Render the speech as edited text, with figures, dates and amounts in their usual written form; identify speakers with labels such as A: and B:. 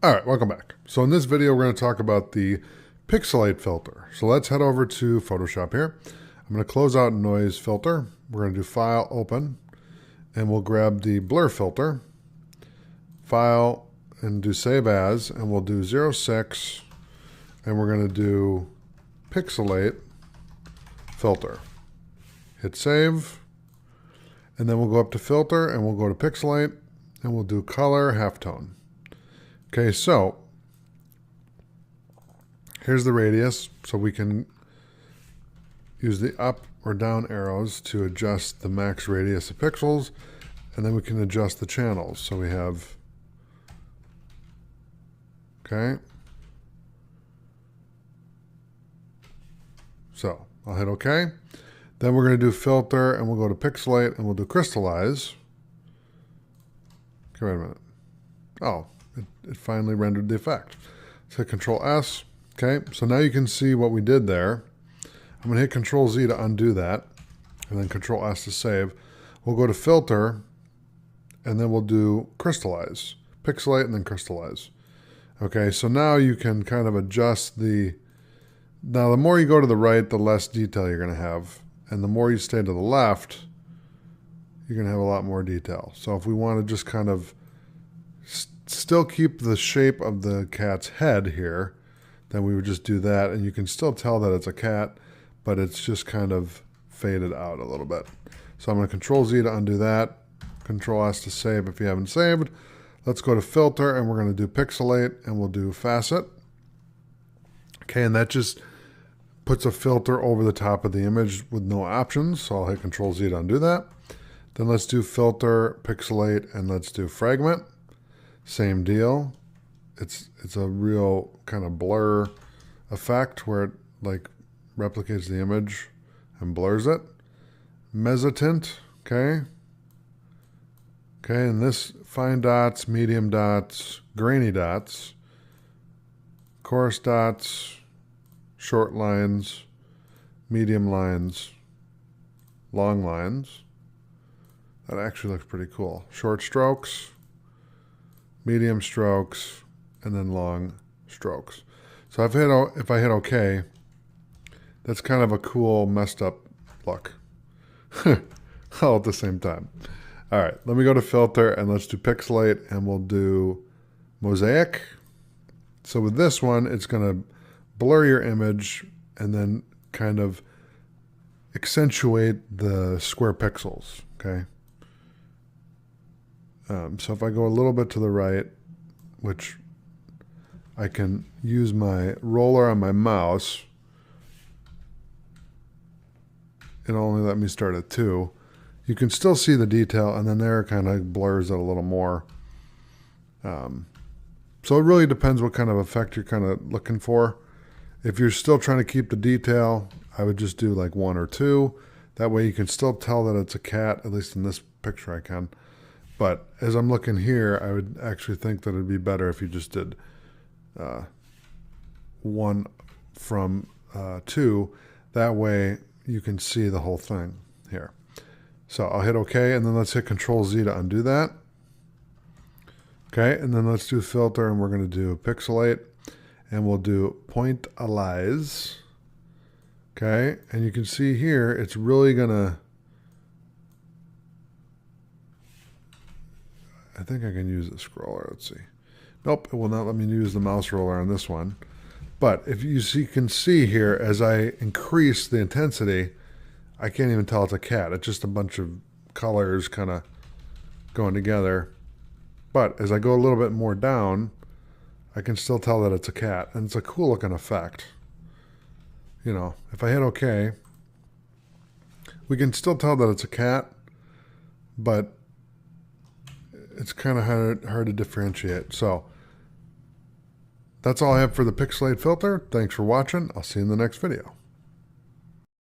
A: All right, welcome back. So in this video, we're going to talk about the Pixelate filter. So let's head over to Photoshop here. I'm going to close out Noise Filter. We're going to do File, Open, and we'll grab the Blur filter, File, and do Save As, and we'll do 06, and we're going to do Pixelate Filter. Hit Save, and then we'll go up to Filter, and we'll go to Pixelate, and we'll do Color Halftone. Okay, so here's the radius, so we can use the up or down arrows to adjust the max radius of pixels, and then we can adjust the channels. So we have, okay, so I'll hit OK. Then we're going to do Filter, and we'll go to Pixelate, and we'll do Crystallize. Okay, wait a minute. Oh. It finally rendered the effect. So hit Control S. Okay, so now you can see what we did there. I'm going to hit Control Z to undo that, and then Control S to save. We'll go to Filter, and then we'll do Crystallize. Pixelate and then Crystallize. Okay, so now you can kind of adjust the... Now the more you go to the right, the less detail you're going to have. And the more you stay to the left, you're going to have a lot more detail. So if we want to just kind of still keep the shape of the cat's head here, then we would just do that, and you can still tell that it's a cat, but it's just kind of faded out a little bit. So I'm going to Control Z to undo that, Control S to save if you haven't saved. Let's go to Filter, and we're going to do Pixelate, and we'll do Facet. Okay, and that just puts a filter over the top of the image with no options, so I'll hit Control Z to undo that. Then let's do Filter, Pixelate, and let's do Fragment. Same deal. It's a real kind of blur effect where it like replicates the image and blurs it. Mezzotint, okay. Okay, and this fine dots, medium dots, grainy dots, coarse dots, short lines, medium lines, long lines. That actually looks pretty cool. Short strokes, medium strokes, and then long strokes. So if I hit OK, that's kind of a cool messed up look all at the same time. All right, let me go to Filter, and let's do Pixelate, and we'll do Mosaic. So with this one, it's going to blur your image and then kind of accentuate the square pixels, okay? So if I go a little bit to the right, which I can use my roller on my mouse, it'll only let me start at 2. You can still see the detail, and then there it kind of blurs it a little more. So it really depends what kind of effect you're kind of looking for. If you're still trying to keep the detail, I would just do like 1 or 2. That way you can still tell that it's a cat, at least in this picture I can. But as I'm looking here, I would actually think that it'd be better if you just did 1 from 2. That way you can see the whole thing here. So I'll hit OK, and then let's hit Control Z to undo that. Okay, and then let's do Filter, and we're going to do Pixelate, and we'll do Pointalize. Okay, and you can see here, it's really going to... I think I can use the scroller. Let's see. Nope, it will not let me use the mouse roller on this one. But if you can see here, as I increase the intensity, I can't even tell it's a cat. It's just a bunch of colors kind of going together. But as I go a little bit more down, I can still tell that it's a cat. And it's a cool looking effect. You know, if I hit OK, we can still tell that it's a cat, but it's kind of hard to differentiate. So that's all I have for the Pixelate filter. Thanks for watching. I'll see you in the next video.